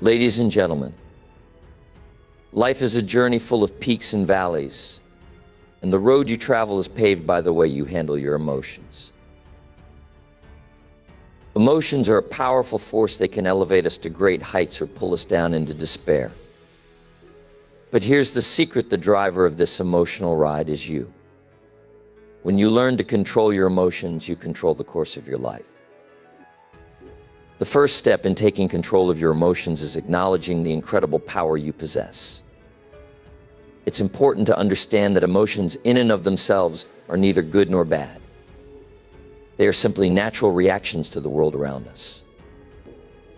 Ladies and gentlemen, life is a journey full of peaks and valleys, and the road you travel is paved by the way you handle your emotions. Emotions are a powerful force. They can elevate us to great heights or pull us down into despair. But here's the secret: the driver of this emotional ride is you. When you learn to control your emotions, you control the course of your life. The first step in taking control of your emotions is acknowledging the incredible power you possess. It's important to understand that emotions in and of themselves are neither good nor bad. They are simply natural reactions to the world around us.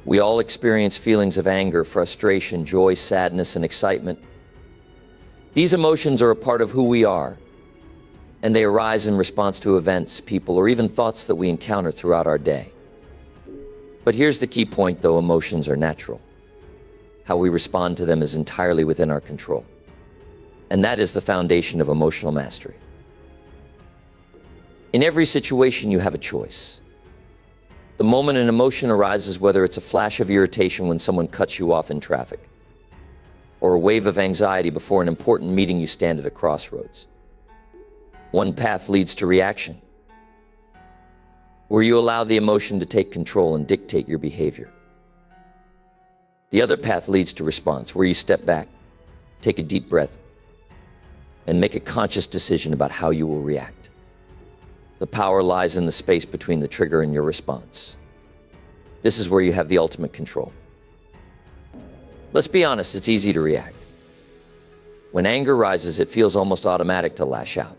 We all experience feelings of anger, frustration, joy, sadness, and excitement. These emotions are a part of who we are, and they arise in response to events, people, or even thoughts that we encounter throughout our day. But here's the key point, though emotions are natural, how we respond to them is entirely within our control. And that is the foundation of emotional mastery. In every situation, you have a choice. The moment an emotion arises, whether it's a flash of irritation when someone cuts you off in traffic, or a wave of anxiety before an important meeting, you stand at a crossroads. One path leads to reaction, where you allow the emotion to take control and dictate your behavior. The other path leads to response, where you step back, take a deep breath, and make a conscious decision about how you will react. The power lies in the space between the trigger and your response. This is where you have the ultimate control. Let's be honest, it's easy to react. When anger rises, it feels almost automatic to lash out.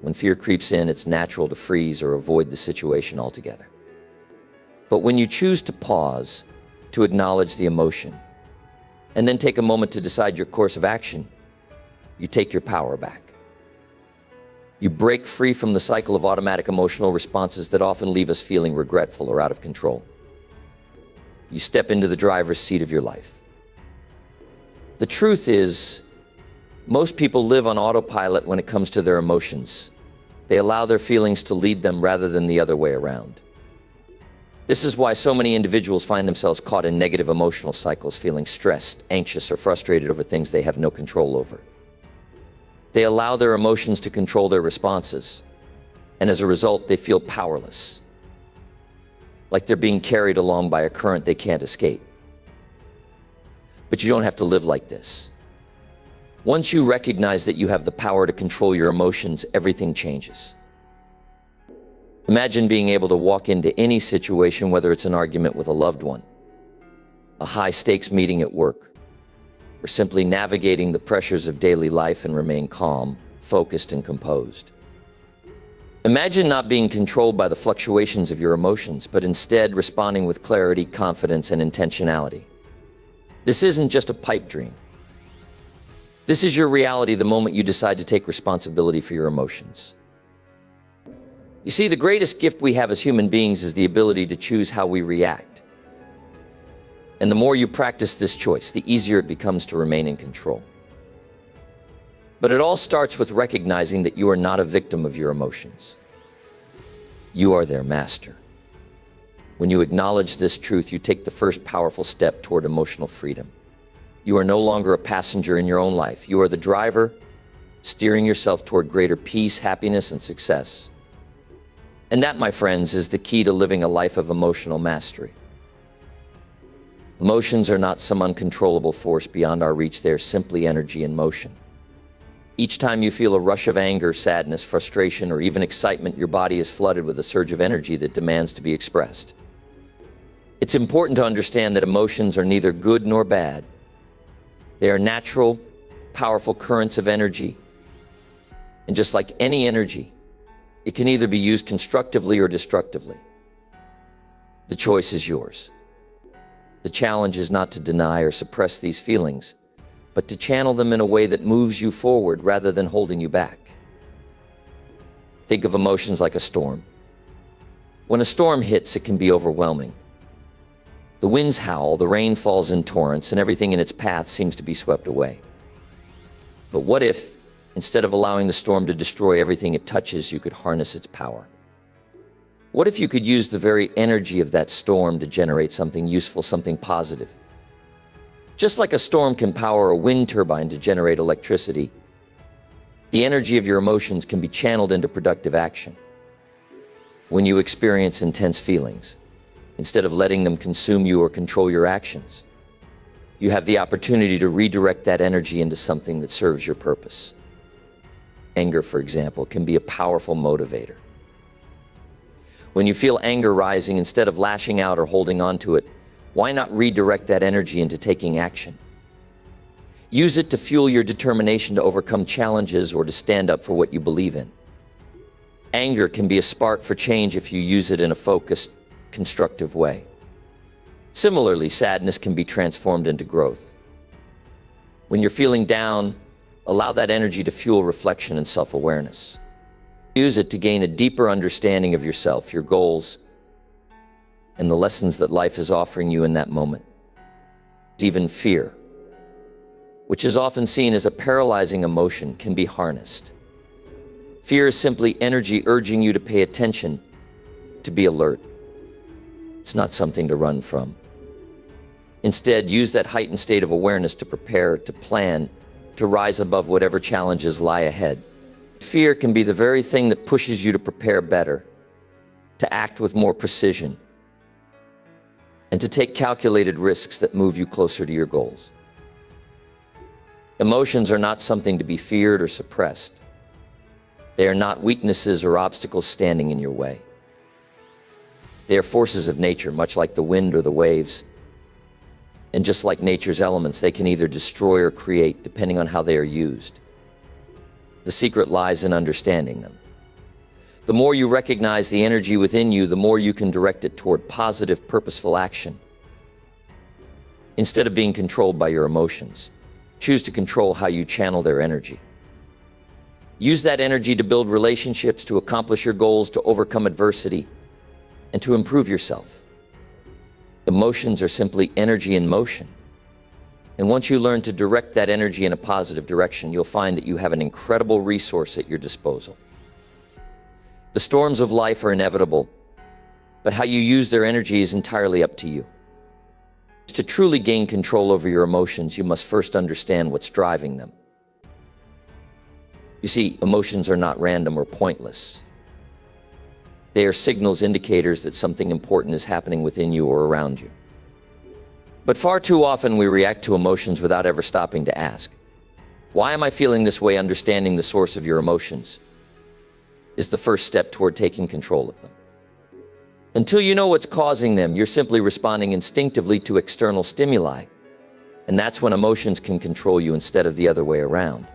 When fear creeps in, it's natural to freeze or avoid the situation altogether. But when you choose to pause, to acknowledge the emotion, and then take a moment to decide your course of action, you take your power back. You break free from the cycle of automatic emotional responses that often leave us feeling regretful or out of control. You step into the driver's seat of your life. The truth is, most people live on autopilot when it comes to their emotions. They allow their feelings to lead them rather than the other way around. This is why so many individuals find themselves caught in negative emotional cycles, feeling stressed, anxious, or frustrated over things they have no control over. They allow their emotions to control their responses, and as a result, they feel powerless, like they're being carried along by a current they can't escape. But you don't have to live like this. Once you recognize that you have the power to control your emotions, everything changes. Imagine being able to walk into any situation, whether it's an argument with a loved one, a high-stakes meeting at work, or simply navigating the pressures of daily life and remain calm, focused, and composed. Imagine not being controlled by the fluctuations of your emotions, but instead responding with clarity, confidence, and intentionality. This isn't just a pipe dream. This is your reality the moment you decide to take responsibility for your emotions. You see, the greatest gift we have as human beings is the ability to choose how we react. And the more you practice this choice, the easier it becomes to remain in control. But it all starts with recognizing that you are not a victim of your emotions. You are their master. When you acknowledge this truth, you take the first powerful step toward emotional freedom. You are no longer a passenger in your own life. You are the driver, steering yourself toward greater peace, happiness, and success. And that, my friends, is the key to living a life of emotional mastery. Emotions are not some uncontrollable force beyond our reach. They are simply energy in motion. Each time you feel a rush of anger, sadness, frustration, or even excitement, your body is flooded with a surge of energy that demands to be expressed. It's important to understand that emotions are neither good nor bad. They are natural, powerful currents of energy. And just like any energy, it can either be used constructively or destructively. The choice is yours. The challenge is not to deny or suppress these feelings, but to channel them in a way that moves you forward rather than holding you back. Think of emotions like a storm. When a storm hits, it can be overwhelming. The winds howl, the rain falls in torrents, and everything in its path seems to be swept away. But what if, instead of allowing the storm to destroy everything it touches, you could harness its power? What if you could use the very energy of that storm to generate something useful, something positive? Just like a storm can power a wind turbine to generate electricity, the energy of your emotions can be channeled into productive action. When you experience intense feelings, instead of letting them consume you or control your actions, you have the opportunity to redirect that energy into something that serves your purpose. Anger, for example, can be a powerful motivator. When you feel anger rising, instead of lashing out or holding on to it, why not redirect that energy into taking action? Use it to fuel your determination to overcome challenges or to stand up for what you believe in. Anger can be a spark for change if you use it in a focused, constructive way. Similarly, sadness can be transformed into growth. When you're feeling down, allow that energy to fuel reflection and self-awareness. Use it to gain a deeper understanding of yourself, your goals, and the lessons that life is offering you in that moment. Even fear, which is often seen as a paralyzing emotion, can be harnessed. Fear is simply energy urging you to pay attention, to be alert. It's not something to run from. Instead, use that heightened state of awareness to prepare, to plan, to rise above whatever challenges lie ahead. Fear can be the very thing that pushes you to prepare better, to act with more precision, and to take calculated risks that move you closer to your goals. Emotions are not something to be feared or suppressed. They are not weaknesses or obstacles standing in your way. They are forces of nature, much like the wind or the waves. And just like nature's elements, they can either destroy or create, depending on how they are used. The secret lies in understanding them. The more you recognize the energy within you, the more you can direct it toward positive, purposeful action. Instead of being controlled by your emotions, choose to control how you channel their energy. Use that energy to build relationships, to accomplish your goals, to overcome adversity, and to improve yourself. Emotions are simply energy in motion. And once you learn to direct that energy in a positive direction, you'll find that you have an incredible resource at your disposal. The storms of life are inevitable, but how you use their energy is entirely up to you. To truly gain control over your emotions, you must first understand what's driving them. You see, emotions are not random or pointless. They are signals, indicators that something important is happening within you or around you. But far too often we react to emotions without ever stopping to ask, why am I feeling this way? Understanding the source of your emotions is the first step toward taking control of them. Until you know what's causing them, you're simply responding instinctively to external stimuli, and that's when emotions can control you instead of the other way around.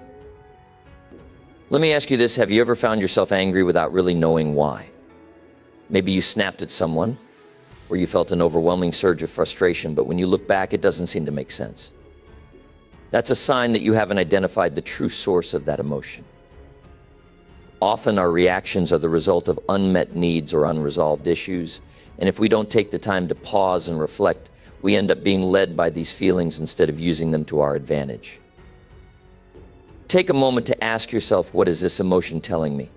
Let me ask you this, have you ever found yourself angry without really knowing why? Maybe you snapped at someone, or you felt an overwhelming surge of frustration, but when you look back, it doesn't seem to make sense. That's a sign that you haven't identified the true source of that emotion. Often our reactions are the result of unmet needs or unresolved issues, and if we don't take the time to pause and reflect, we end up being led by these feelings instead of using them to our advantage. Take a moment to ask yourself, what is this emotion telling me?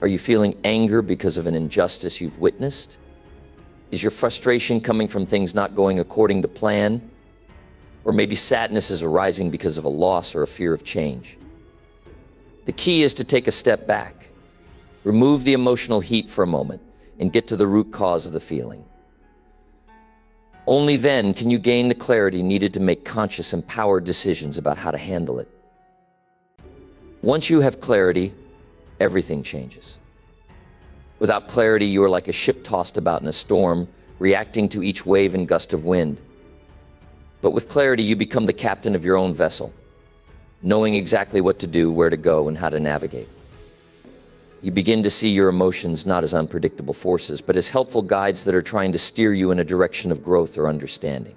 Are you feeling anger because of an injustice you've witnessed? Is your frustration coming from things not going according to plan? Or maybe sadness is arising because of a loss or a fear of change? The key is to take a step back, remove the emotional heat for a moment, and get to the root cause of the feeling. Only then can you gain the clarity needed to make conscious, empowered decisions about how to handle it. Once you have clarity, everything changes. Without clarity, you are like a ship tossed about in a storm, reacting to each wave and gust of wind. But with clarity, you become the captain of your own vessel, knowing exactly what to do, where to go, and how to navigate. You begin to see your emotions not as unpredictable forces, but as helpful guides that are trying to steer you in a direction of growth or understanding.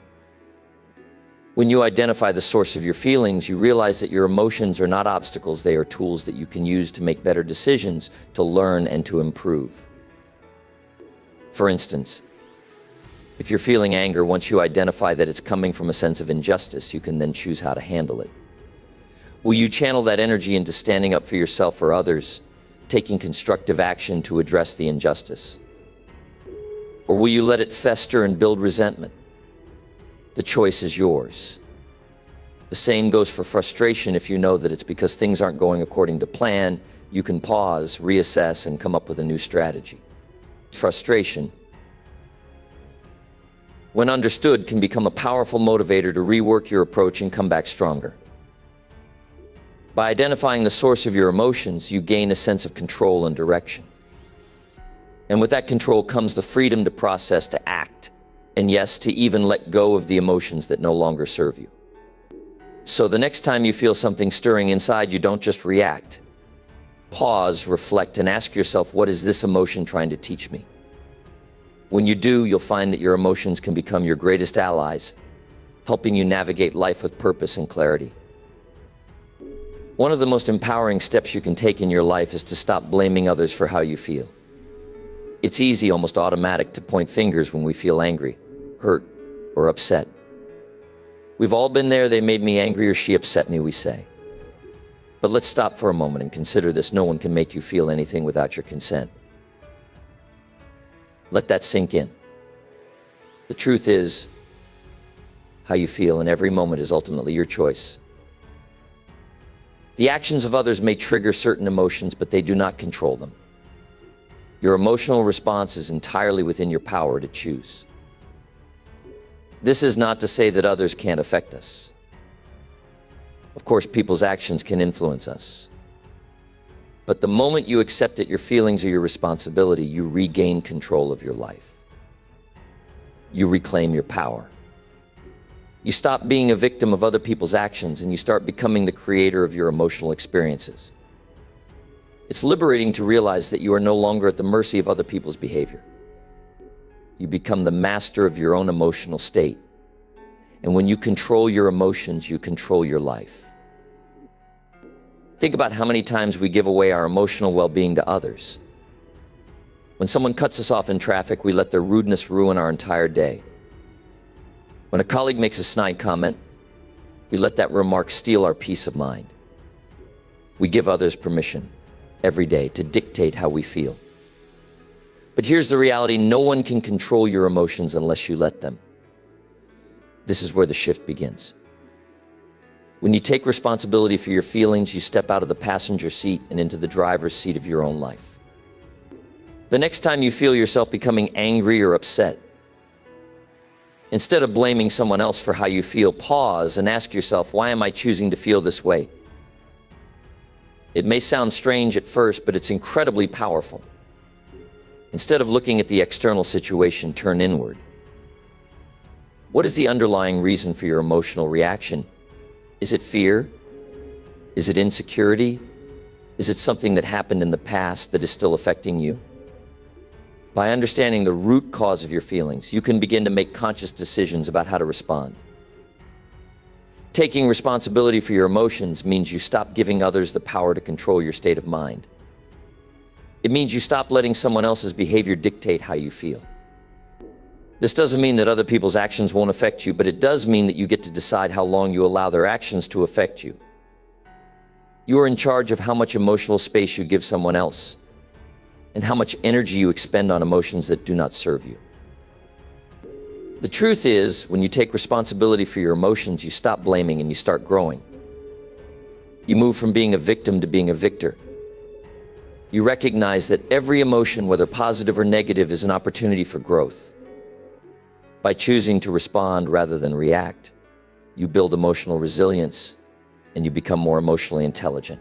When you identify the source of your feelings, you realize that your emotions are not obstacles, they are tools that you can use to make better decisions, to learn, and to improve. For instance, if you're feeling anger, once you identify that it's coming from a sense of injustice, you can then choose how to handle it. Will you channel that energy into standing up for yourself or others, taking constructive action to address the injustice? Or will you let it fester and build resentment? The choice is yours. The same goes for frustration. If you know that it's because things aren't going according to plan, you can pause, reassess, and come up with a new strategy. Frustration, when understood, can become a powerful motivator to rework your approach and come back stronger. By identifying the source of your emotions, you gain a sense of control and direction. And with that control comes the freedom to process, to act, and yes, to even let go of the emotions that no longer serve you. So the next time you feel something stirring inside you, don't just react. Pause, reflect, and ask yourself, what is this emotion trying to teach me? When you do, you'll find that your emotions can become your greatest allies, helping you navigate life with purpose and clarity. One of the most empowering steps you can take in your life is to stop blaming others for how you feel. It's easy, almost automatic, to point fingers when we feel angry, hurt, or upset. We've all been there. They made me angry, or she upset me, we say. But let's stop for a moment and consider this. No one can make you feel anything without your consent. Let that sink in. The truth is, how you feel in every moment is ultimately your choice. The actions of others may trigger certain emotions, but they do not control them. Your emotional response is entirely within your power to choose. This is not to say that others can't affect us. Of course, people's actions can influence us. But the moment you accept that your feelings are your responsibility, you regain control of your life. You reclaim your power. You stop being a victim of other people's actions and you start becoming the creator of your emotional experiences. It's liberating to realize that you are no longer at the mercy of other people's behavior. You become the master of your own emotional state. And when you control your emotions, you control your life. Think about how many times we give away our emotional well-being to others. When someone cuts us off in traffic, we let their rudeness ruin our entire day. When a colleague makes a snide comment, we let that remark steal our peace of mind. We give others permission every day to dictate how we feel. But here's the reality: no one can control your emotions unless you let them. This is where the shift begins. When you take responsibility for your feelings, you step out of the passenger seat and into the driver's seat of your own life. The next time you feel yourself becoming angry or upset, instead of blaming someone else for how you feel, pause and ask yourself, why am I choosing to feel this way? It may sound strange at first, but it's incredibly powerful. Instead of looking at the external situation, turn inward. What is the underlying reason for your emotional reaction? Is it fear? Is it insecurity? Is it something that happened in the past that is still affecting you? By understanding the root cause of your feelings, you can begin to make conscious decisions about how to respond. Taking responsibility for your emotions means you stop giving others the power to control your state of mind. It means you stop letting someone else's behavior dictate how you feel. This doesn't mean that other people's actions won't affect you, but it does mean that you get to decide how long you allow their actions to affect you. You are in charge of how much emotional space you give someone else and how much energy you expend on emotions that do not serve you. The truth is, when you take responsibility for your emotions, you stop blaming and you start growing. You move from being a victim to being a victor. You recognize that every emotion, whether positive or negative, is an opportunity for growth. By choosing to respond rather than react, you build emotional resilience and you become more emotionally intelligent.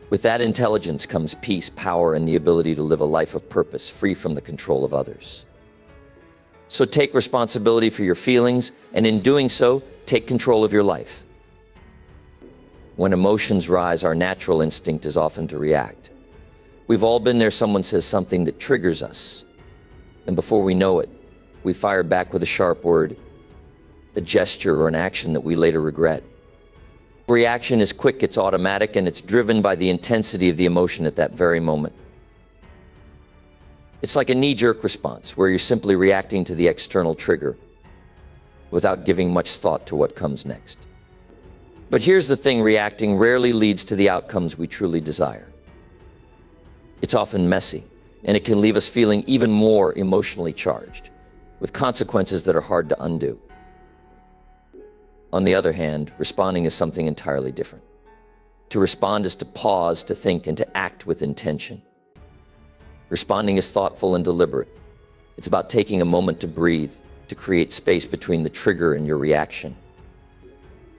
With that intelligence comes peace, power, and the ability to live a life of purpose, free from the control of others. So take responsibility for your feelings, and in doing so, take control of your life. When emotions rise, our natural instinct is often to react. We've all been there. Someone says something that triggers us, and before we know it, we fire back with a sharp word, a gesture, or an action that we later regret. Reaction is quick, it's automatic, and it's driven by the intensity of the emotion at that very moment. It's like a knee-jerk response, where you're simply reacting to the external trigger without giving much thought to what comes next. But here's the thing: reacting rarely leads to the outcomes we truly desire. It's often messy, and it can leave us feeling even more emotionally charged, with consequences that are hard to undo. On the other hand, responding is something entirely different. To respond is to pause, to think, and to act with intention. Responding is thoughtful and deliberate. It's about taking a moment to breathe, to create space between the trigger and your reaction.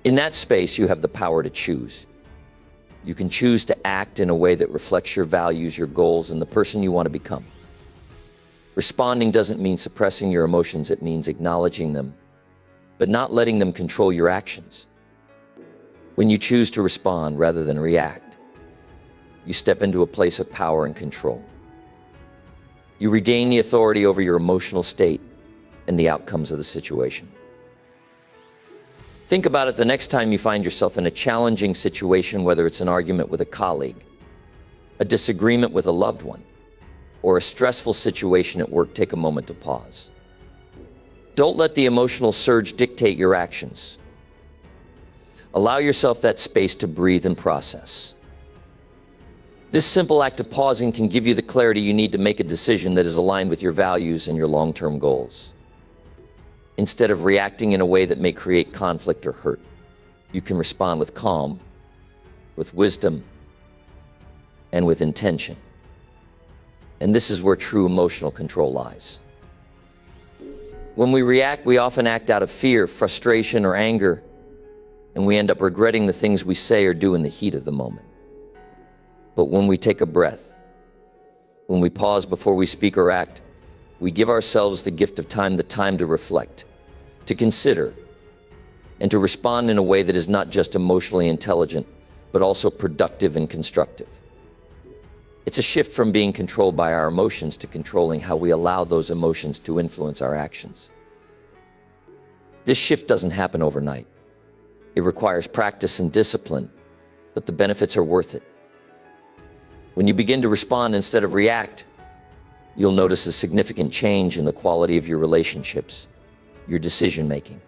In that space, you have the power to choose. You can choose to act in a way that reflects your values, your goals, and the person you want to become. Responding doesn't mean suppressing your emotions, it means acknowledging them, but not letting them control your actions. When you choose to respond rather than react, you step into a place of power and control. You regain the authority over your emotional state and the outcomes of the situation. Think about it the next time you find yourself in a challenging situation, whether it's an argument with a colleague, a disagreement with a loved one, or a stressful situation at work. Take a moment to pause. Don't let the emotional surge dictate your actions. Allow yourself that space to breathe and process. This simple act of pausing can give you the clarity you need to make a decision that is aligned with your values and your long-term goals. Instead of reacting in a way that may create conflict or hurt, you can respond with calm, with wisdom, and with intention. And this is where true emotional control lies. When we react, we often act out of fear, frustration, or anger, and we end up regretting the things we say or do in the heat of the moment. But when we take a breath, when we pause before we speak or act, we give ourselves the gift of time, the time to reflect, to consider, and to respond in a way that is not just emotionally intelligent, but also productive and constructive. It's a shift from being controlled by our emotions to controlling how we allow those emotions to influence our actions. This shift doesn't happen overnight. It requires practice and discipline, but the benefits are worth it. When you begin to respond instead of react, you'll notice a significant change in the quality of your relationships, your decision-making,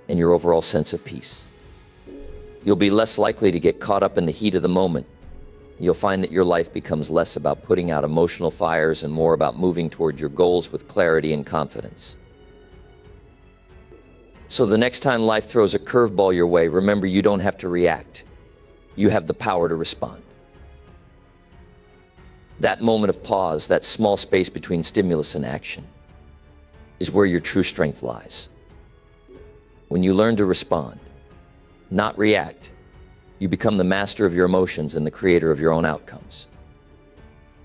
and your overall sense of peace. You'll be less likely to get caught up in the heat of the moment. You'll find that your life becomes less about putting out emotional fires and more about moving toward your goals with clarity and confidence. So the next time life throws a curveball your way, remember, you don't have to react. You have the power to respond. That moment of pause, that small space between stimulus and action, is where your true strength lies. When you learn to respond, not react, you become the master of your emotions and the creator of your own outcomes.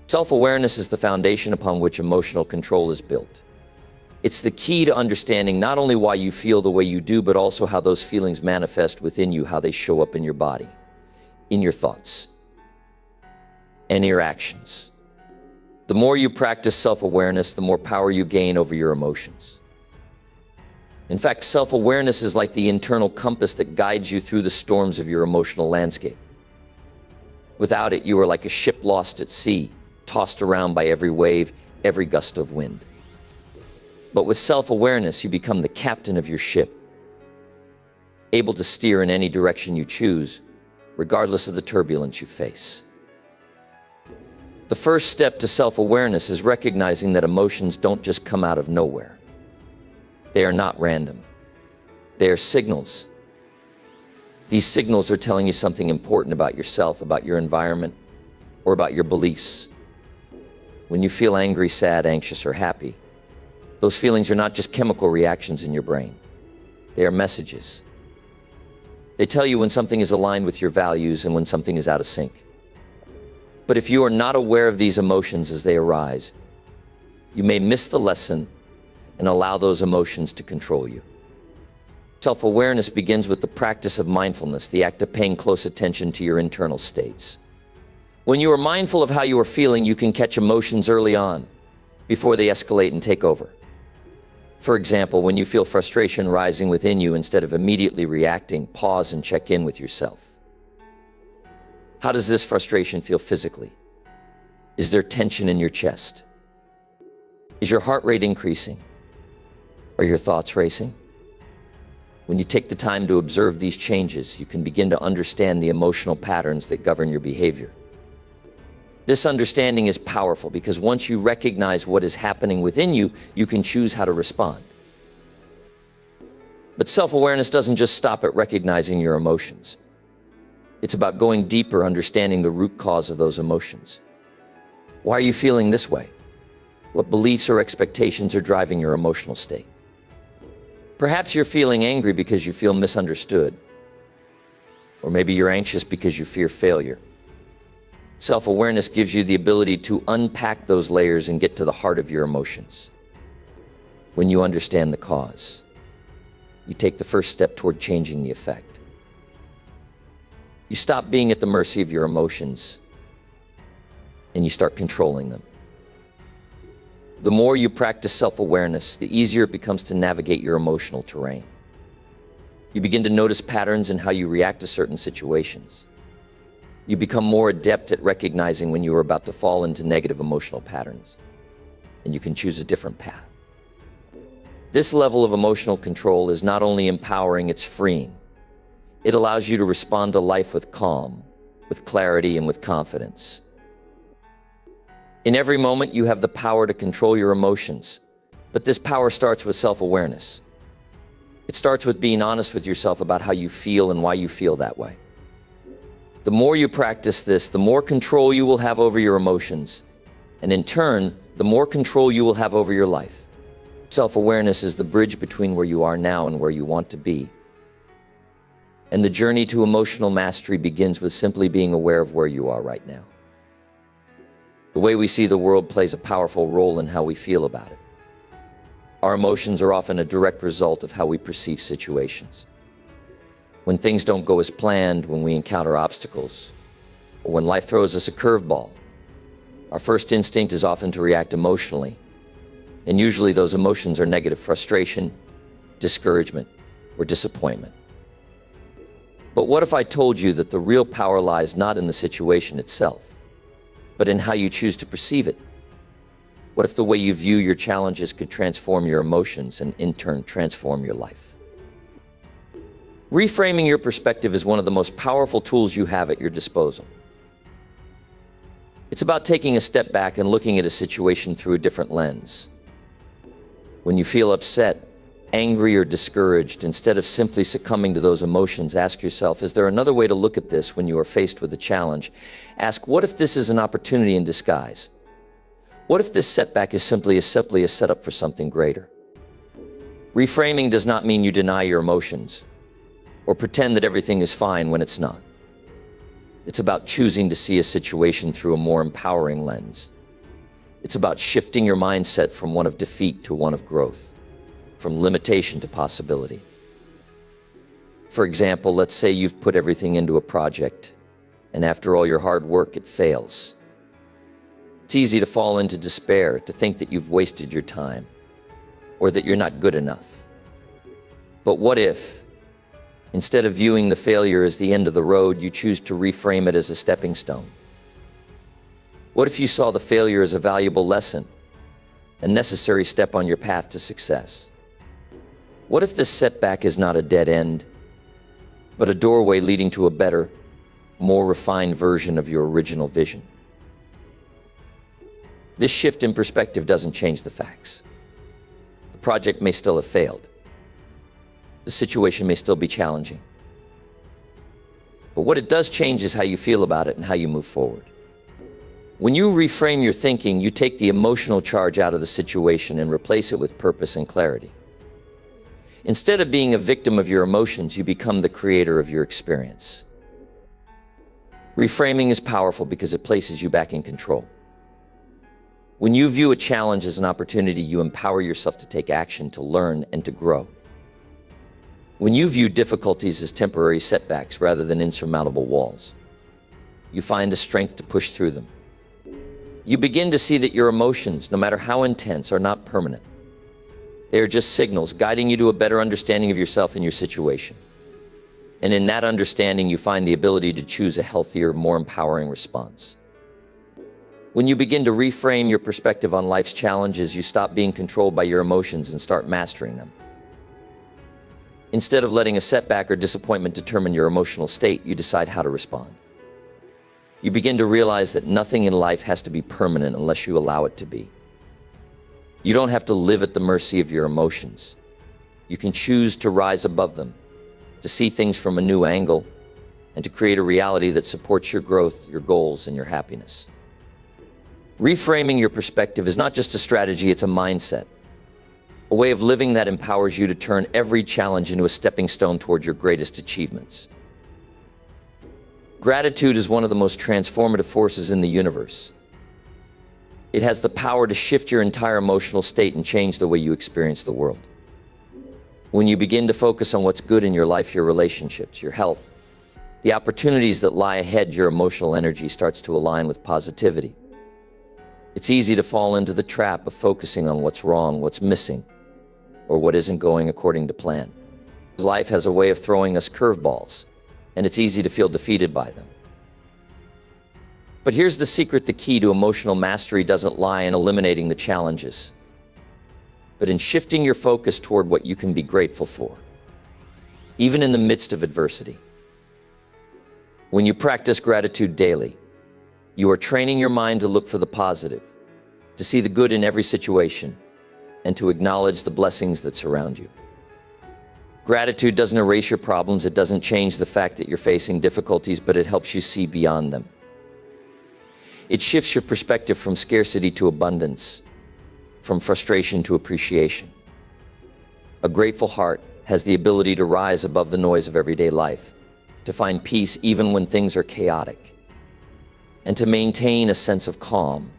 Self-awareness is the foundation upon which emotional control is built. It's the key to understanding not only why you feel the way you do, but also how those feelings manifest within you, how they show up in your body, in your thoughts, and your actions. The more you practice self-awareness, the more power you gain over your emotions. In fact, self-awareness is like the internal compass that guides you through the storms of your emotional landscape. Without it, you are like a ship lost at sea, tossed around by every wave, every gust of wind. But with self-awareness, you become the captain of your ship, able to steer in any direction you choose, regardless of the turbulence you face. The first step to self-awareness is recognizing that emotions don't just come out of nowhere. They are not random. They are signals. These signals are telling you something important about yourself, about your environment, or about your beliefs. When you feel angry, sad, anxious, or happy, those feelings are not just chemical reactions in your brain. They are messages. They tell you when something is aligned with your values and when something is out of sync. But if you are not aware of these emotions as they arise, you may miss the lesson and allow those emotions to control you. Self-awareness begins with the practice of mindfulness, the act of paying close attention to your internal states. When you are mindful of how you are feeling, you can catch emotions early on, before they escalate and take over. For example, when you feel frustration rising within you, instead of immediately reacting, pause and check in with yourself. How does this frustration feel physically? Is there tension in your chest? Is your heart rate increasing? Are your thoughts racing? When you take the time to observe these changes, you can begin to understand the emotional patterns that govern your behavior. This understanding is powerful because once you recognize what is happening within you, you can choose how to respond. But self-awareness doesn't just stop at recognizing your emotions. It's about going deeper, understanding the root cause of those emotions. Why are you feeling this way? What beliefs or expectations are driving your emotional state? Perhaps you're feeling angry because you feel misunderstood. Or maybe you're anxious because you fear failure. Self-awareness gives you the ability to unpack those layers and get to the heart of your emotions. When you understand the cause, you take the first step toward changing the effect. You stop being at the mercy of your emotions and you start controlling them. The more you practice self-awareness, the easier it becomes to navigate your emotional terrain. You begin to notice patterns in how you react to certain situations. You become more adept at recognizing when you are about to fall into negative emotional patterns, and you can choose a different path. This level of emotional control is not only empowering, it's freeing. It allows you to respond to life with calm, with clarity, and with confidence. In every moment, you have the power to control your emotions, but this power starts with self-awareness. It starts with being honest with yourself about how you feel and why you feel that way. The more you practice this, the more control you will have over your emotions, and in turn, the more control you will have over your life. Self-awareness is the bridge between where you are now and where you want to be. And the journey to emotional mastery begins with simply being aware of where you are right now. The way we see the world plays a powerful role in how we feel about it. Our emotions are often a direct result of how we perceive situations. When things don't go as planned, when we encounter obstacles, or when life throws us a curveball, our first instinct is often to react emotionally. And usually those emotions are negative frustration, discouragement, or disappointment. But what if I told you that the real power lies not in the situation itself, but in how you choose to perceive it? What if the way you view your challenges could transform your emotions and in turn transform your life? Reframing your perspective is one of the most powerful tools you have at your disposal. It's about taking a step back and looking at a situation through a different lens. When you feel upset, angry, or discouraged, instead of simply succumbing to those emotions, ask yourself, is there another way to look at this when you are faced with a challenge? Ask, what if this is an opportunity in disguise? What if this setback is simply a setup for something greater? Reframing does not mean you deny your emotions or pretend that everything is fine when it's not. It's about choosing to see a situation through a more empowering lens. It's about shifting your mindset from one of defeat to one of growth, from limitation to possibility. For example, let's say you've put everything into a project, and after all your hard work, it fails. It's easy to fall into despair, to think that you've wasted your time, or that you're not good enough. But what if, instead of viewing the failure as the end of the road, you choose to reframe it as a stepping stone? What if you saw the failure as a valuable lesson, a necessary step on your path to success? What if this setback is not a dead end, but a doorway leading to a better, more refined version of your original vision? This shift in perspective doesn't change the facts. The project may still have failed. The situation may still be challenging. But what it does change is how you feel about it and how you move forward. When you reframe your thinking, you take the emotional charge out of the situation and replace it with purpose and clarity. Instead of being a victim of your emotions, you become the creator of your experience. Reframing is powerful because it places you back in control. When you view a challenge as an opportunity, you empower yourself to take action, to learn, and to grow. When you view difficulties as temporary setbacks rather than insurmountable walls, you find the strength to push through them. You begin to see that your emotions, no matter how intense, are not permanent. They are just signals guiding you to a better understanding of yourself and your situation. And in that understanding, you find the ability to choose a healthier, more empowering response. When you begin to reframe your perspective on life's challenges, you stop being controlled by your emotions and start mastering them. Instead of letting a setback or disappointment determine your emotional state, you decide how to respond. You begin to realize that nothing in life has to be permanent unless you allow it to be. You don't have to live at the mercy of your emotions. You can choose to rise above them, to see things from a new angle, and to create a reality that supports your growth, your goals, and your happiness. Reframing your perspective is not just a strategy, it's a mindset. A way of living that empowers you to turn every challenge into a stepping stone toward your greatest achievements. Gratitude is one of the most transformative forces in the universe. It has the power to shift your entire emotional state and change the way you experience the world. When you begin to focus on what's good in your life, your relationships, your health, the opportunities that lie ahead, your emotional energy starts to align with positivity. It's easy to fall into the trap of focusing on what's wrong, what's missing, or what isn't going according to plan. Life has a way of throwing us curveballs, and it's easy to feel defeated by them. But here's the secret: the key to emotional mastery doesn't lie in eliminating the challenges, but in shifting your focus toward what you can be grateful for, even in the midst of adversity. When you practice gratitude daily, you are training your mind to look for the positive, to see the good in every situation, and to acknowledge the blessings that surround you. Gratitude doesn't erase your problems, it doesn't change the fact that you're facing difficulties, but it helps you see beyond them. It shifts your perspective from scarcity to abundance, from frustration to appreciation. A grateful heart has the ability to rise above the noise of everyday life, to find peace even when things are chaotic, and to maintain a sense of calm,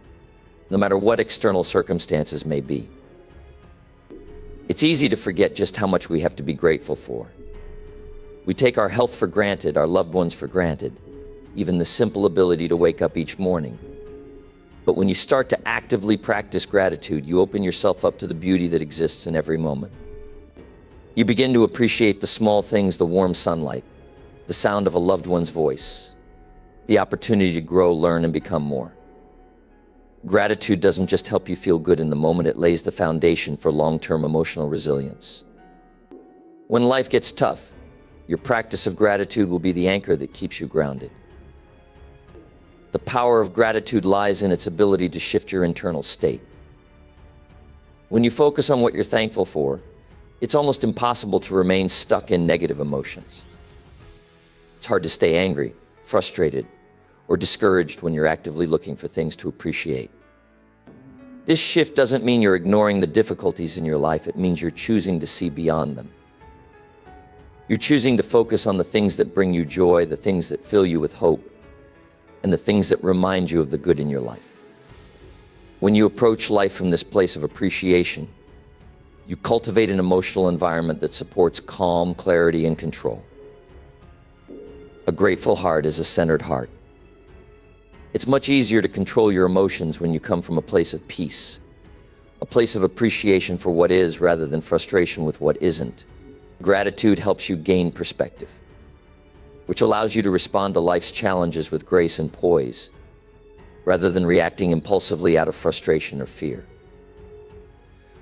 no matter what external circumstances may be. It's easy to forget just how much we have to be grateful for. We take our health for granted, our loved ones for granted, even the simple ability to wake up each morning. But when you start to actively practice gratitude, you open yourself up to the beauty that exists in every moment. You begin to appreciate the small things: the warm sunlight, the sound of a loved one's voice, the opportunity to grow, learn, and become more. Gratitude doesn't just help you feel good in the moment, it lays the foundation for long-term emotional resilience. When life gets tough, your practice of gratitude will be the anchor that keeps you grounded. The power of gratitude lies in its ability to shift your internal state. When you focus on what you're thankful for, it's almost impossible to remain stuck in negative emotions. It's hard to stay angry, frustrated, or discouraged when you're actively looking for things to appreciate. This shift doesn't mean you're ignoring the difficulties in your life, it means you're choosing to see beyond them. You're choosing to focus on the things that bring you joy, the things that fill you with hope, and the things that remind you of the good in your life. When you approach life from this place of appreciation, you cultivate an emotional environment that supports calm, clarity, and control. A grateful heart is a centered heart. It's much easier to control your emotions when you come from a place of peace, a place of appreciation for what is rather than frustration with what isn't. Gratitude helps you gain perspective, which allows you to respond to life's challenges with grace and poise, rather than reacting impulsively out of frustration or fear.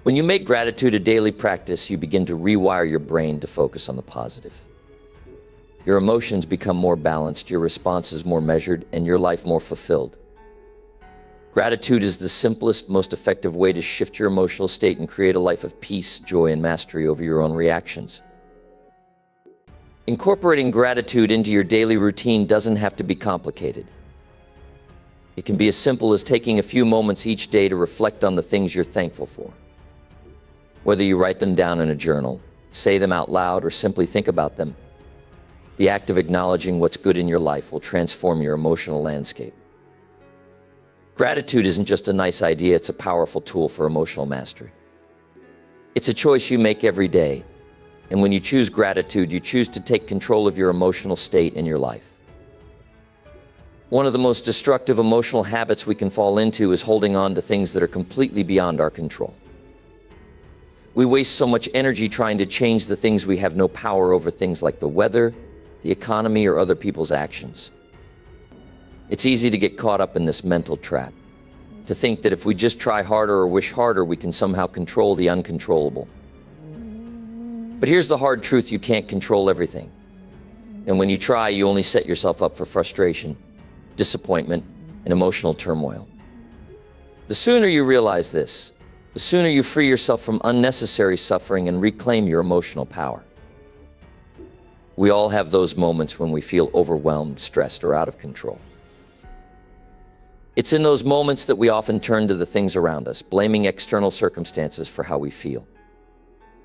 When you make gratitude a daily practice, you begin to rewire your brain to focus on the positive. Your emotions become more balanced, your responses more measured, and your life more fulfilled. Gratitude is the simplest, most effective way to shift your emotional state and create a life of peace, joy, and mastery over your own reactions. Incorporating gratitude into your daily routine doesn't have to be complicated. It can be as simple as taking a few moments each day to reflect on the things you're thankful for. Whether you write them down in a journal, say them out loud, or simply think about them, the act of acknowledging what's good in your life will transform your emotional landscape. Gratitude isn't just a nice idea, it's a powerful tool for emotional mastery. It's a choice you make every day. And when you choose gratitude, you choose to take control of your emotional state in your life. One of the most destructive emotional habits we can fall into is holding on to things that are completely beyond our control. We waste so much energy trying to change the things we have no power over, things like the weather, the economy, or other people's actions. It's easy to get caught up in this mental trap, to think that if we just try harder or wish harder, we can somehow control the uncontrollable. But here's the hard truth: you can't control everything. And when you try, you only set yourself up for frustration, disappointment, and emotional turmoil. The sooner you realize this, the sooner you free yourself from unnecessary suffering and reclaim your emotional power. We all have those moments when we feel overwhelmed, stressed, or out of control. It's in those moments that we often turn to the things around us, blaming external circumstances for how we feel.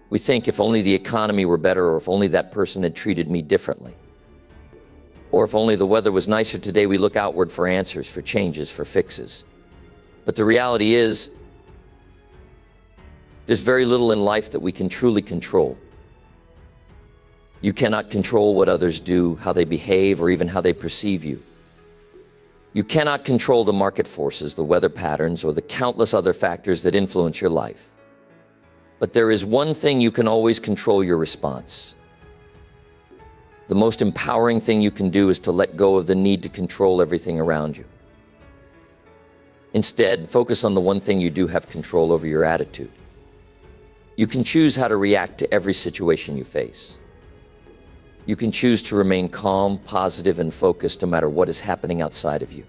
We think, if only the economy were better, or if only that person had treated me differently. Or if only the weather was nicer today, we look outward for answers, for changes, for fixes. But the reality is, there's very little in life that we can truly control. You cannot control what others do, how they behave, or even how they perceive you. You cannot control the market forces, the weather patterns, or the countless other factors that influence your life. But there is one thing you can always control: your response. The most empowering thing you can do is to let go of the need to control everything around you. Instead, focus on the one thing you do have control over: your attitude. You can choose how to react to every situation you face. You can choose to remain calm, positive, and focused no matter what is happening outside of you.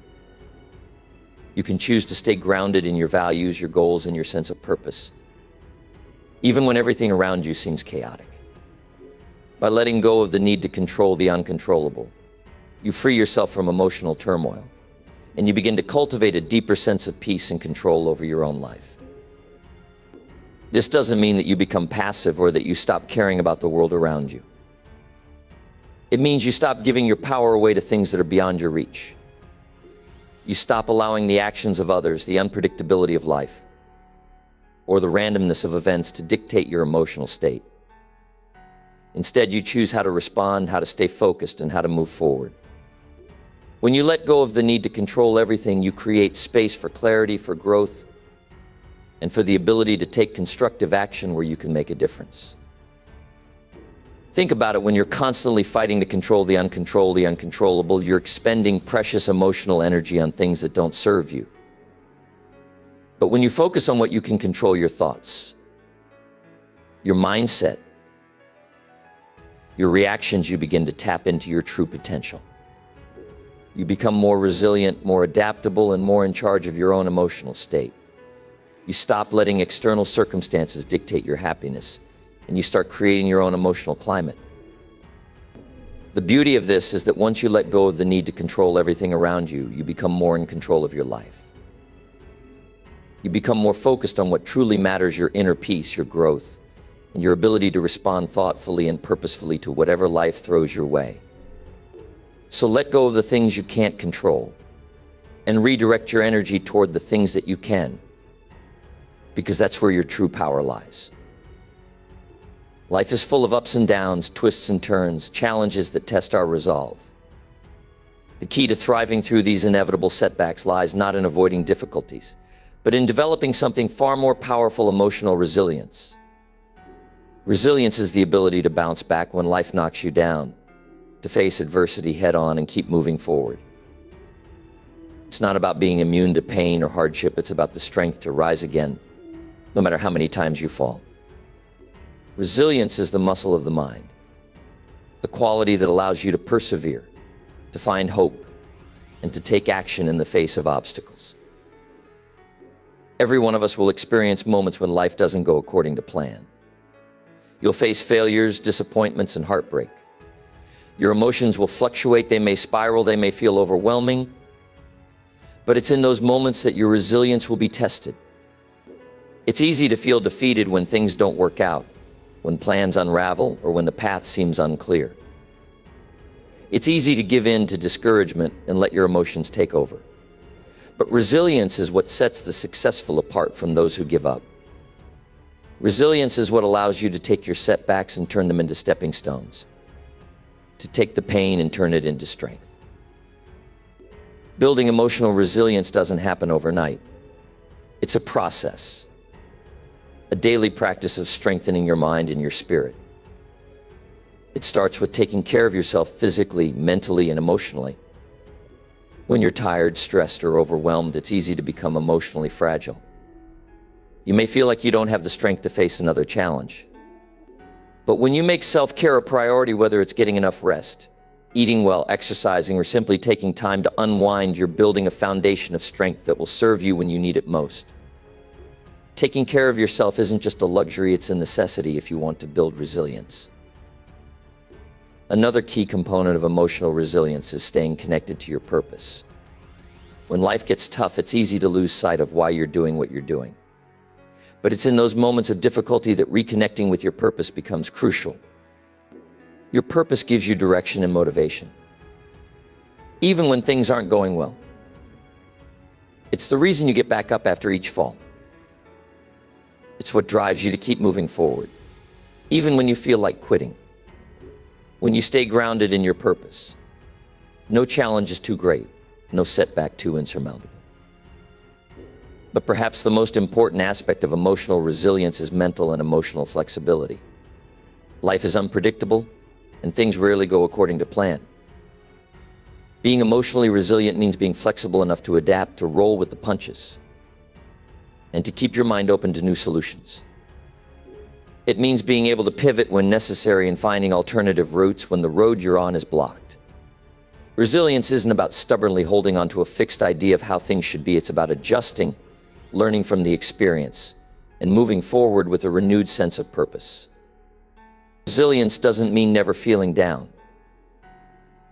You can choose to stay grounded in your values, your goals, and your sense of purpose, even when everything around you seems chaotic. By letting go of the need to control the uncontrollable, you free yourself from emotional turmoil, and you begin to cultivate a deeper sense of peace and control over your own life. This doesn't mean that you become passive or that you stop caring about the world around you. It means you stop giving your power away to things that are beyond your reach. You stop allowing the actions of others, the unpredictability of life, or the randomness of events to dictate your emotional state. Instead, you choose how to respond, how to stay focused, and how to move forward. When you let go of the need to control everything, you create space for clarity, for growth, and for the ability to take constructive action where you can make a difference. Think about it: when you're constantly fighting to control the uncontrollable, you're expending precious emotional energy on things that don't serve you. But when you focus on what you can control, your thoughts, your mindset, your reactions, you begin to tap into your true potential. You become more resilient, more adaptable, and more in charge of your own emotional state. You stop letting external circumstances dictate your happiness, and you start creating your own emotional climate. The beauty of this is that once you let go of the need to control everything around you, you become more in control of your life. You become more focused on what truly matters: your inner peace, your growth, and your ability to respond thoughtfully and purposefully to whatever life throws your way. So let go of the things you can't control and redirect your energy toward the things that you can, because that's where your true power lies. Life is full of ups and downs, twists and turns, challenges that test our resolve. The key to thriving through these inevitable setbacks lies not in avoiding difficulties, but in developing something far more powerful: emotional resilience. Resilience is the ability to bounce back when life knocks you down, to face adversity head on and keep moving forward. It's not about being immune to pain or hardship. It's about the strength to rise again, no matter how many times you fall. Resilience is the muscle of the mind, the quality that allows you to persevere, to find hope, and to take action in the face of obstacles. Every one of us will experience moments when life doesn't go according to plan. You'll face failures, disappointments, and heartbreak. Your emotions will fluctuate, they may spiral, they may feel overwhelming, but it's in those moments that your resilience will be tested. It's easy to feel defeated when things don't work out, when plans unravel, or when the path seems unclear. It's easy to give in to discouragement and let your emotions take over. But resilience is what sets the successful apart from those who give up. Resilience is what allows you to take your setbacks and turn them into stepping stones, to take the pain and turn it into strength. Building emotional resilience doesn't happen overnight. It's a process, a daily practice of strengthening your mind and your spirit. It starts with taking care of yourself physically, mentally, and emotionally. When you're tired, stressed, or overwhelmed, it's easy to become emotionally fragile. You may feel like you don't have the strength to face another challenge. But when you make self-care a priority, whether it's getting enough rest, eating well, exercising, or simply taking time to unwind, you're building a foundation of strength that will serve you when you need it most. Taking care of yourself isn't just a luxury, it's a necessity if you want to build resilience. Another key component of emotional resilience is staying connected to your purpose. When life gets tough, it's easy to lose sight of why you're doing what you're doing. But it's in those moments of difficulty that reconnecting with your purpose becomes crucial. Your purpose gives you direction and motivation, even when things aren't going well. It's the reason you get back up after each fall. It's what drives you to keep moving forward, even when you feel like quitting. When you stay grounded in your purpose, no challenge is too great, no setback too insurmountable. But perhaps the most important aspect of emotional resilience is mental and emotional flexibility. Life is unpredictable, and things rarely go according to plan. Being emotionally resilient means being flexible enough to adapt, to roll with the punches, and to keep your mind open to new solutions. It means being able to pivot when necessary and finding alternative routes when the road you're on is blocked. Resilience isn't about stubbornly holding on to a fixed idea of how things should be. It's about adjusting, learning from the experience, and moving forward with a renewed sense of purpose. Resilience doesn't mean never feeling down.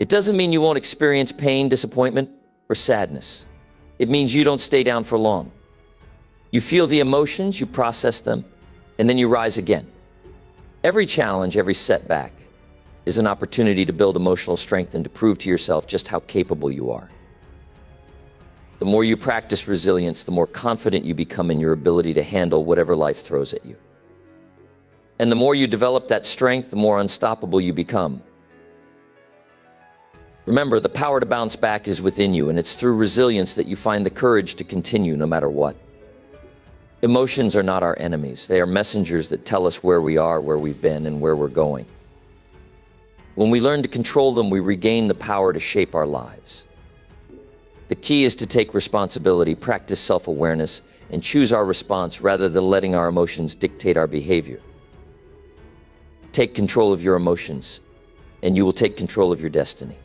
It doesn't mean you won't experience pain, disappointment, or sadness. It means you don't stay down for long. You feel the emotions, you process them, and then you rise again. Every challenge, every setback is an opportunity to build emotional strength and to prove to yourself just how capable you are. The more you practice resilience, the more confident you become in your ability to handle whatever life throws at you. And the more you develop that strength, the more unstoppable you become. Remember, the power to bounce back is within you, and it's through resilience that you find the courage to continue no matter what. Emotions are not our enemies. They are messengers that tell us where we are, where we've been, and where we're going. When we learn to control them, we regain the power to shape our lives. The key is to take responsibility, practice self-awareness, and choose our response rather than letting our emotions dictate our behavior. Take control of your emotions, and you will take control of your destiny.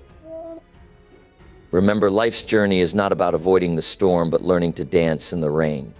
Remember, life's journey is not about avoiding the storm, but learning to dance in the rain.